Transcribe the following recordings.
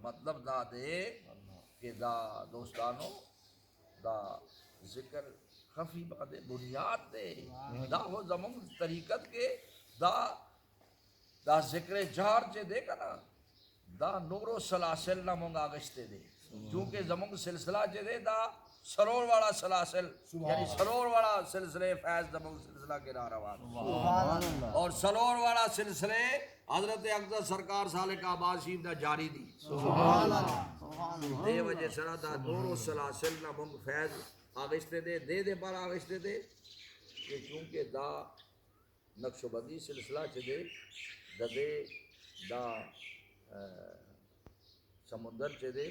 مطلب دا دے کہ دا دوستانو دا ذکر خفی بعد بنیاد دے دا ہو زمان طریقت کے دا ذکر جہر چے دے کنا دا نور و سلاسل نہ مونگ آگشتے دے چونکہ زمان سلسلہ چے دے دا سرور والا سلاسل یعنی سرور والا سلسلے فیض زمان سلسلہ کے راروان اور سرور والا سلسلے حضرت اقدس سرکار سالک آباد شریف دا جاری دی دے وجہ سرہ دا نور و سلاسل نہ مونگ فیض آگشتے دے پر آگشتے دے کہ چونکہ دا نقش و بندی سلسلہ چے دے دا دے دا سمندر چے دے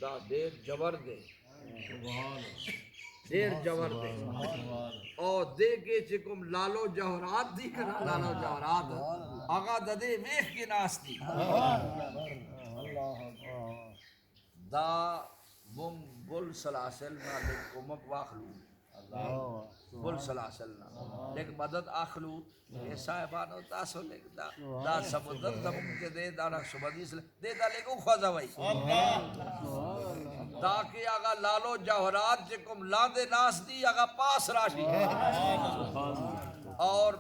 دا دیر جبر دے دیر جبر دے اور دے کے چکم لالو جوہرات دی کنا لالو جوہرات آگا دا دے ویخ کی ناس دی دا مم بل سلاسل نا لیک کمک واخلو بل سلاسل نا لیک مدد آخلو اے صاحبانو تاسو لیک دا سمندر دمم کے دے دا نقش بندی دے دا لیک او خوازا وائی تاکہ آگا لالو جوہرات جکم لاندے ناس دی آگا پاس راشی اور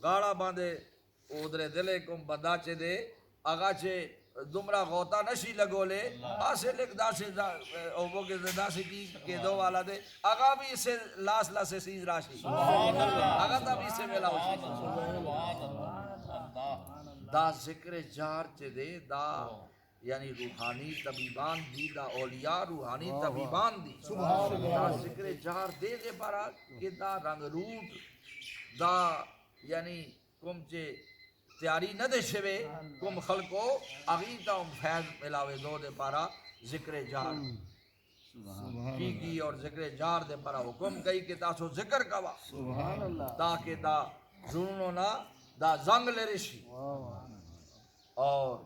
گاڑا باندے ادھرے دلے کم بندہ چے دے آگا چے دمرا غوطہ نشی لگو لے آسے لکھ دا سے اوبو کے دا سے کی دو والا دے آگا بھی اسے لاس لاسے سیز راشی آگا تا بھی اسے ملا ہوشی دا ذکر جار چے دے دا یعنی روحانی طبیبان دی دا اولیاء روحانی طبیبان دی دا ذکر جار دے دے پارا کہ دا رنگ روٹ دا یعنی کم چے تیاری نہ دے شوے کم خلقو اغیتا ام فیض ملاوے دو دے پارا ذکر جار کی اور ذکر جار دے پارا حکم کئی کہ تاسو ذکر کوا تاکہ دا ظنونو نا دا زنگ لے رشی اور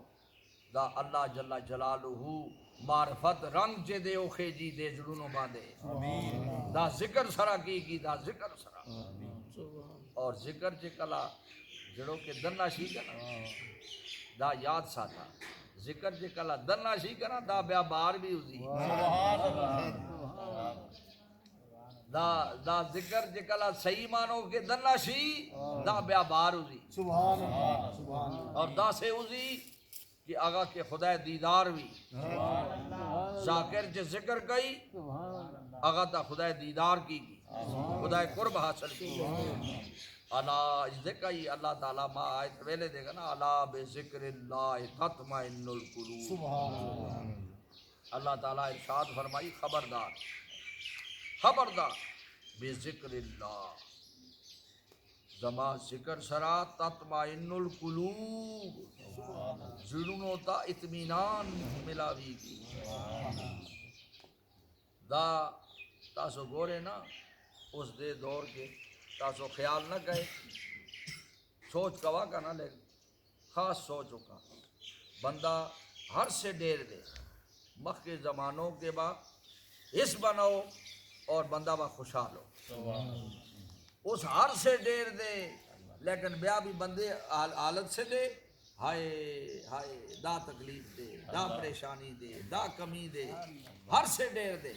دا اللہ جل جلالہ معرفت رنگ جے دے اوخے جی دے ظنونو باندے دا ذکر سرا کی دا ذکر سرا اور ذکر چے کلا جڑو کہ دنہ شی کنا دا یاد ساتھا ذکر جے کلا دنہ شی کنا دا بیا بار بھی ہوزی دا ذکر جے کلا صحیح مانو کہ دنہ شی دا بیا بار ہوزی اور دا سے ہوزی کہ آگا کہ خدا دیدار بھی ذاکر جے ذکر کئی آگا تا خدا دیدار کی خدا قرب حاصل کی اللہ ذکر ہی اللہ تعالیٰ ما آیت ویلے دے گا نا اللہ بذکر اللہ تطمئن القلوب اللہ تعالیٰ ارشاد فرمائی خبردار خبردار بذکر اللہ زما ذکر سرا تطمئن القلوب ظلموں تا اطمینان ملاوی کی دا تاسو گورے نا اس دے دور کے تاسو خیال نہ کہے سوچ کوا کا نہ لے خاص سوچ کا بندہ ہر سے ڈیر دے مخ کے زمانوں کے بعد اس بناؤ اور بندہ با خوشحال ہو اس ہر سے ڈیر دے لیکن بیا بھی بندے حالت سے دے ہائے ہائے دا تکلیف دے دا پریشانی دے دا کمی دے ہر سے ڈیر دے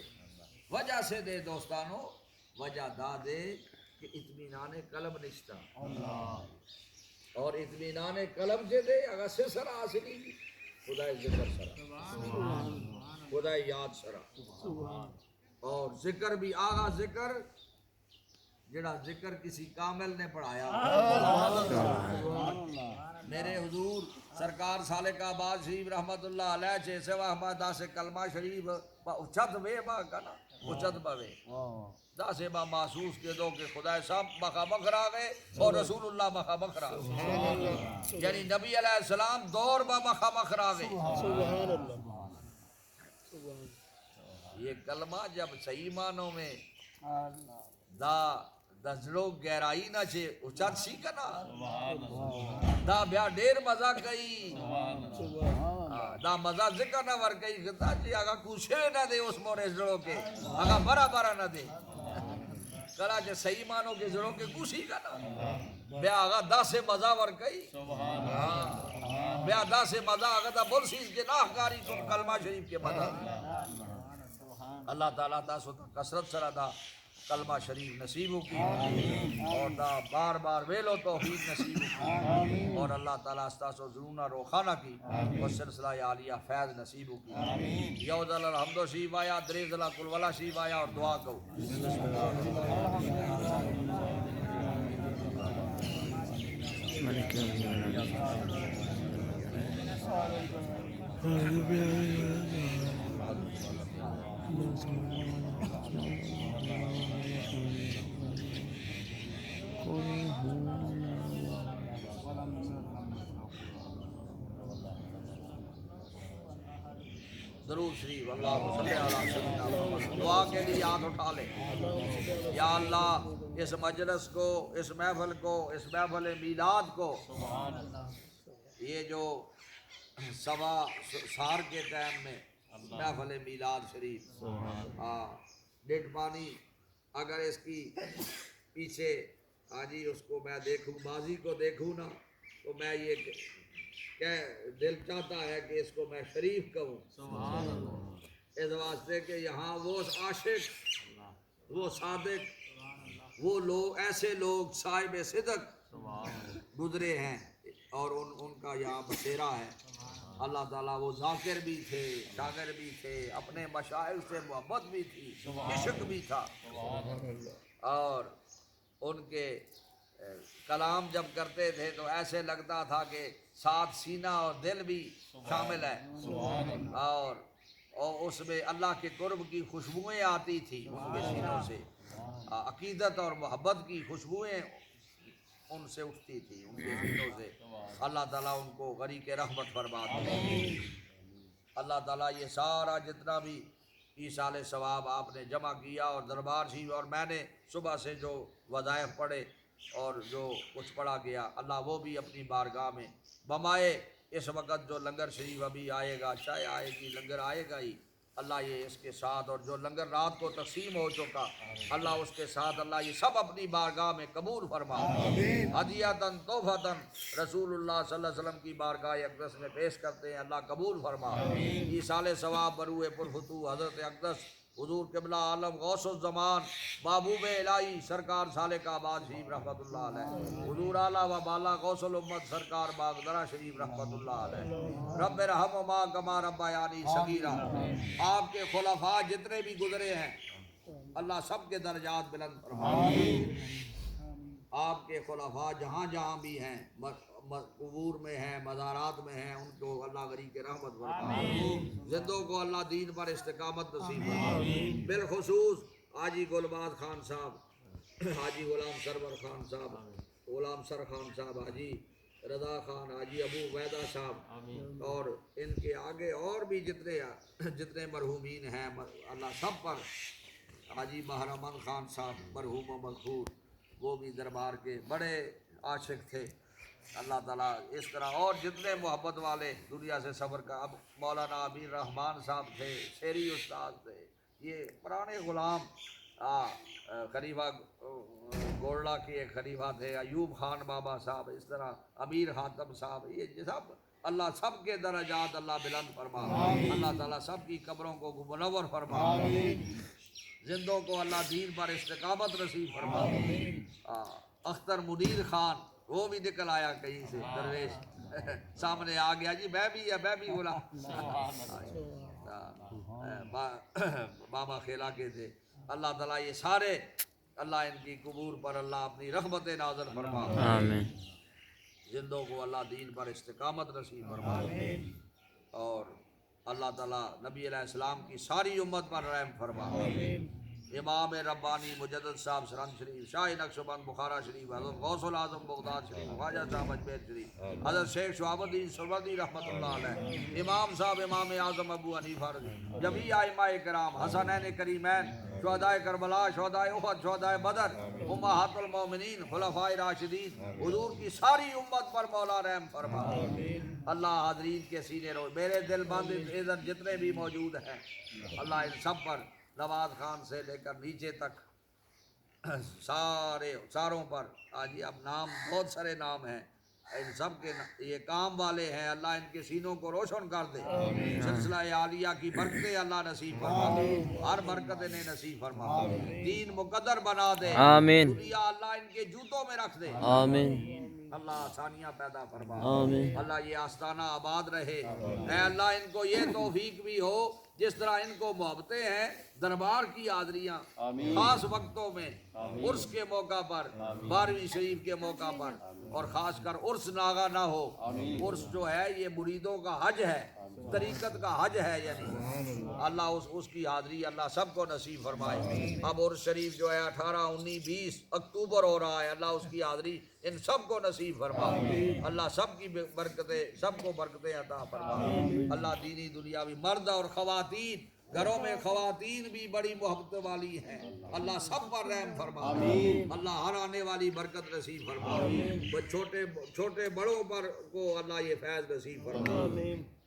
وجہ سے دے دوستانو وجہ دا دے کہ اطمینان قلب نشتا اور اطمینان قلب جے دے اگر سے سر حاصلی خدا ذکر سرا خدا یاد سرا اور ذکر بھی آغا ذکر جڑا ذکر کسی کامل نے پڑھایا میرے حضور سرکار سالک آباد شریف رحمت اللہ علیہ چھے سوا احمدہ سے کلمہ شریف اچھت وے با کنا اچھت بوے دا سے با محسوس کے دو کہ خدا صاحب مخامخ را گئے اور رسول اللہ مخامخ را گئے یعنی نبی علیہ السلام دور با مخامخ را گئے یہ کلمہ جب صحیح معنوں میں دا دزلو گہرائی نہ چھے اچھت سی کنا دا بیا دیر مزہ کئی دا مزہ ذکر نہ ور کئی خطا جی آگا کوشے نہ دے اس مورے زڑوں کے آگا برا برا نہ دے کلا چھے صحیح مانو کے زڑوں کے کوشی کنا بیا آگا دا سے مزہ ور کئی بیادہ سے مزہ آگتا برسیز کے ناہکاری کن کلمہ شریف کے مزہ اللہ تعالیٰ تاسو تا کثرت سرا دا کلمہ شریف نصیبوں کی اور دا بار بار ویلو توحید نصیبوں کی اور اللہ تعالیٰ استاسو ضرورنا روخانہ کی اور سلسلہ عالیہ فیض نصیبوں کی یوزل الحمد و شیف آیا دریز اللہ کل ولا شیف آیا اور دعا کو درود شریف اللہ صلی علی سیدنا محمد دعا کے لیے ہاتھ اٹھا لے یا اللہ اس مجلس کو اس محفل کو اس محفل میلاد کو یہ جو سوا سار کے ٹائم میں محفل میلاد شریف ڈیڈ پانی اگر اس کی پیچھے آجی اس کو میں دیکھوں ماضی کو دیکھوں نا تو میں یہ دل چاہتا ہے کہ اس کو میں شریف کہوں اس واسطے کہ یہاں وہ عاشق وہ صادق وہ لوگ ایسے لوگ صاحب صدق گزرے ہیں اور ان کا یہاں بسیرا ہے اللہ تعالیٰ وہ ذاکر بھی تھے شاگر بھی تھے اپنے مشائخ سے محبت بھی تھی عشق بھی تھا اور ان کے کلام جب کرتے تھے تو ایسے لگتا تھا کہ ساتھ سینہ اور دل بھی شامل ہے اور اس میں اللہ کے قرب کی خوشبوئیں آتی تھی ان کے سینوں سے عقیدت اور محبت کی خوشبوئیں ان سے اٹھتی تھی ان کے سینوں سے اللہ تعالیٰ ان کو غریق رحمت فرماتے اللہ تعالیٰ یہ سارا جتنا بھی ایصال ثواب آپ نے جمع کیا اور دربار شریف اور میں نے صبح سے جو وظائف پڑھے اور جو کچھ پڑھا گیا اللہ وہ بھی اپنی بارگاہ میں بمائے اس وقت جو لنگر شریف ابھی آئے گا چائے آئے گی لنگر آئے گا ہی اللہ یہ اس کے ساتھ اور جو لنگر رات کو تقسیم ہو چکا اللہ اس کے ساتھ اللہ یہ سب اپنی بارگاہ میں قبول فرما ہدیۃً تحفۃً رسول اللہ صلی اللہ علیہ وسلم کی بارگاہ اقدس میں پیش کرتے ہیں اللہ قبول فرما ایصال ثواب بروئے پرفتوح حضرت اقدس حضور قبلہ عالم غوث الزمان محبوب الہی سرکار سالک آباد شریف رحمت اللہ علیہ حضور اعلیٰ و بالا غوث الامت سرکار باغدرہ شریف رحمت اللہ علیہ رب ارحمہما کما ربیانی صغیرا آپ کے خلفاء جتنے بھی گزرے ہیں اللہ سب کے درجات بلند فرمائے آپ کے خلفاء جہاں جہاں بھی ہیں قبور میں ہیں مزارات میں ہیں ان کو اللہ غریق رحمت فرمائے زندوں کو اللہ دین پر استقامت نصیب فرمائے بالخصوص حاجی گلباد خان صاحب حاجی غلام سرور خان صاحب غلام سر خان صاحب حاجی رضا خان حاجی ابو عبیدہ صاحب اور ان کے آگے اور بھی جتنے مرحومین ہیں اللہ سب پر حاجی بہرامند خان صاحب مرحوم و مغفور وہ بھی دربار کے بڑے عاشق تھے اللہ تعالیٰ اس طرح اور جتنے محبت والے دنیا سے سفر کا اب مولانا امین رحمان صاحب تھے شیری استاد تھے یہ پرانے غلام خلیفہ گولڑا کے ایک خلیفہ تھے ایوب خان بابا صاحب اس طرح امیر حاتم صاحب یہ سب اللہ سب کے درجات اللہ بلند فرما اللہ تعالیٰ سب کی قبروں کو منور فرما زندوں کو اللہ دین پر استقامت نصیب فرما اختر منیر خان وہ بھی نکل آیا کہیں سے درویش سامنے آ گیا جی میں بھی بولا بابا کھیلا کے تھے اللہ تعالیٰ یہ سارے اللہ ان کی قبور پر اللہ اپنی رحمت نازل فرما آمین زندوں کو اللہ دین پر استقامت نصیب فرما اور اللہ تعالیٰ نبی علیہ السلام کی ساری امت پر رحم فرما امام ربانی مجدد صاحب سرند شریف شاہ نقشبند بخارا شریف حضرت غوث العظم بغداد شریف خواجہ صاحب اجمیر شریف حضرت شیخ شہاب الدین سروردی رحمۃ اللہ علیہ امام صاحب امام اعظم ابو حنیفہ رضی جمیع ائمہ کرام حسنین کریمین شہدائے کربلا شہدائے احد شہدائے بدر امہات المومنین خلفائے راشدین حضور کی ساری امت پر مولا رحم فرما اللہ حاضرین کے سینے رو میرے دل بند ادھر جتنے بھی موجود ہیں اللہ ان سب پر نواز خان سے لے کر نیچے تک ساروں پر آج اب نام بہت سارے نام ہیں ان سب کے یہ کام والے ہیں، اللہ ان کے سینوں کو روشن کر دے، سلسلہ عالیہ کی برکتیں اللہ نصیب فرما دے، ہر برکت انہیں نصیب فرما دے، دین مقدر بنا دے، آمین دنیا اللہ ان کے جوتوں میں رکھ دے، آمین اللہ آسانیاں پیدا فرما، آمین اللہ یہ آستانہ آباد رہے، اے اللہ ان کو یہ توفیق بھی ہو جس طرح ان کو محبتیں ہیں، دربار کی حاضریاں خاص وقتوں میں، عرس کے موقع پر، 12ویں شریف کے موقع پر، اور خاص کر عرس ناغا نہ ہو، عرس جو ہے یہ مریدوں کا حج ہے، طریقت کا حج ہے، یعنی اللہ اس کی حاضری اللہ سب کو نصیب فرمائے۔ اب عرس شریف جو ہے 18، 19، 20 اکتوبر ہو رہا ہے، اللہ اس کی حاضری ان سب کو نصیب فرمائے، اللہ سب کی برکتیں، سب کو برکتیں عطا فرمائے، اللہ دینی دنیاوی مرد اور خواتین، گھروں میں خواتین بھی بڑی محبت والی ہیں، اللہ سب پر رحم فرما، اللہ ہر آنے والی برکت نصیب فرما، چھوٹے بڑوں پر کو اللہ یہ فیض نصیب فرما،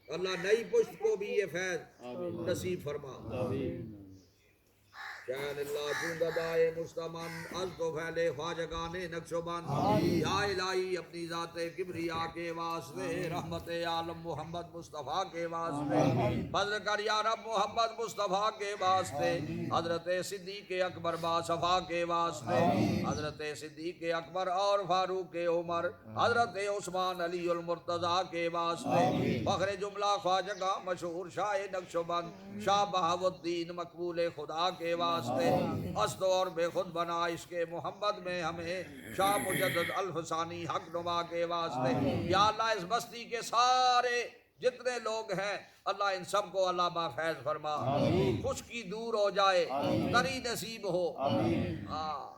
اللہ نئی پشت کو بھی یہ فیض نصیب فرما، شان اللہ چونگدائے مستمن از تو پھیلے خواجگان نقش و بند، یا الہی اپنی ذات کبریا کے واسطے، رحمت عالم محمد مصطفیٰ کے واسطے، فضل کر یا رب محمد مصطفیٰ کے واسطے، حضرت صدیق اکبر باصفا کے واسطے، حضرت صدیق اکبر اور فاروق عمر، حضرت عثمان علی المرتضیٰ کے واسطے، فخر جملہ خواجگاں مشہور شاہ نقش و بند، شاہ بہاؤالدین مقبول خدا کے واسطے، ہست اور بے خود بنا عشق محمد میں ہمیں، شاہ مجدد الفسانی حق نما کے واسطے، یا اللہ اس بستی کے سارے جتنے لوگ ہیں اللہ ان سب کو اللہ با فیض فرما، خشکی دور ہو جائے، تری نصیب ہو،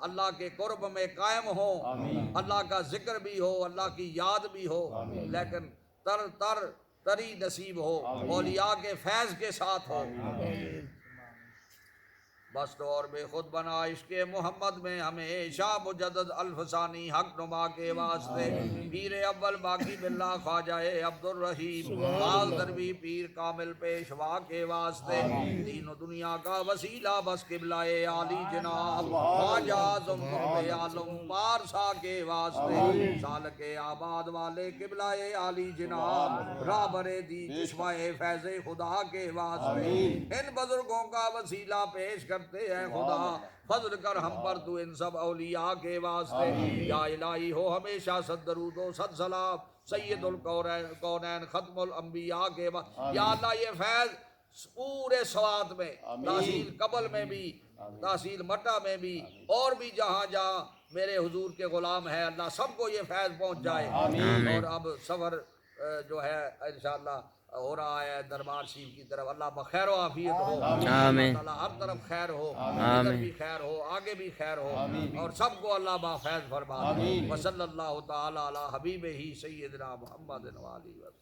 اللہ کے قرب میں قائم ہو، اللہ کا ذکر بھی ہو، اللہ کی یاد بھی ہو، لیکن تری نصیب ہو، اولیاء کے فیض کے ساتھ ہو، بست اور بے خود بنا عشق محمد میں ہمیں، شاہ مجدد الفسانی حق نما کے واسطے، پیر اول باقی باللہ خواجہ عبد الرحیم حال دروی پیر کامل پیشوا کے واسطے، دین و دنیا کا وسیلہ بس قبلہ عالی جناب خواجہ اعظم قطب عالم پارسا کے واسطے، سالک آباد والے قبلہ عالی جناب رابر دی چشمہ فیض خدا کے واسطے، ان بزرگوں کا وسیلہ پیش کرتے ہیں خدا، فضل کر ہم پر تو ان سب اولیاء کے واسطے، یا الہی ہو ہمیشہ صد درود و صد سلام سید الکونین ختم الانبیاء کے واسطے، یا اللہ یہ فیض پورے سوات میں، تحصیل قبل میں بھی، تحصیل مٹا میں بھی، اور بھی جہاں جہاں میرے حضور کے غلام ہیں، اللہ سب کو یہ فیض پہنچ جائے، اور اب سفر جو ہے انشاءاللہ ہو رہا ہے دربار شریف کی طرف، اللہ بخیر و عافیت ہو، اللہ تعالیٰ ہر طرف خیر ہو، ادھر بھی خیر ہو، آگے بھی خیر ہو، اور سب کو اللہ با فیض فرما دے، وصلی اللہ تعالی علی حبیبہ سیدنا محمد و آلہ وسلم۔